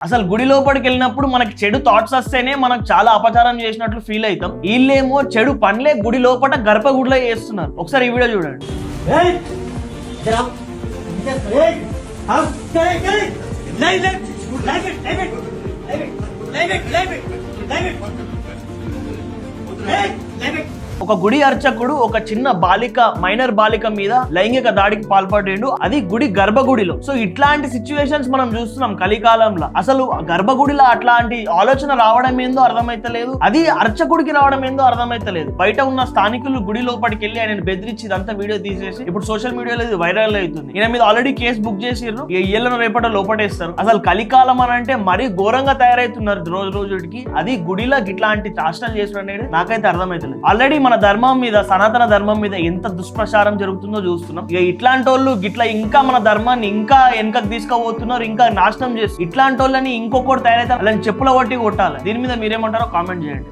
అసలు గుడి లోపలికి వెళ్ళినప్పుడు మనకి చెడు థాట్స్ వస్తేనే మనకు చాలా అపచారం చేసినట్లు ఫీల్ అవుతాం. వీళ్ళేమో చెడు పనులే గుడి లోపల గర్భగుడిలో చేస్తున్నారు. ఒకసారి ఈ వీడియో చూడండి. ఒక గుడి అర్చకుడు ఒక చిన్న మైనర్ బాలిక మీద లైంగిక దాడికి పాల్పడిండు, అది గుడి గర్భగుడిలో. సో ఇట్లాంటి సిచ్యువేషన్స్ మనం చూస్తున్నాం కలికాలంలో. అసలు గర్భగుడిలో అట్లాంటి ఆలోచన రావడం ఏందో అర్థమైతలేదు, అది అర్చకుడికి రావడం ఏందో అర్థమైతలేదు. బయట ఉన్న స్థానికులు గుడి లోపలికి వెళ్ళి ఆయన బెదిరించి ఇదంతా వీడియో తీసేసి ఇప్పుడు సోషల్ మీడియాలో ఇది వైరల్ అవుతుంది. ఈయన మీద ఆల్రెడీ కేసు బుక్ చేసిర్రు, ఏళ్ళను రేపట లోపటేస్తారు. అసలు కలికాలం అని అంటే మరీ ఘోరంగా తయారవుతున్నారు రోజు రోజుకి. అది గుడిలో ఇట్లాంటి చాష్టలు చేసుడు అనేది నాకైతే అర్థమైతలేదు. ఆల్రెడీ మన ధర్మం మీద, సనాతన ధర్మం మీద ఎంత దుష్ప్రచారం జరుగుతుందో చూస్తున్నాం. ఇక ఇట్లాంటి వాళ్ళు గిట్లా ఇంకా మన ధర్మాన్ని ఇంకా వెనకకు తీసుకుపోతున్నారు, ఇంకా నాశనం చేస్తారు. ఇట్లాంటి వాళ్ళని ఇంకొకటి తయారైతే వాళ్ళని చెప్పుల కొట్టి కొట్టాలి. దీని మీద మీరేమంటారో కామెంట్ చేయండి.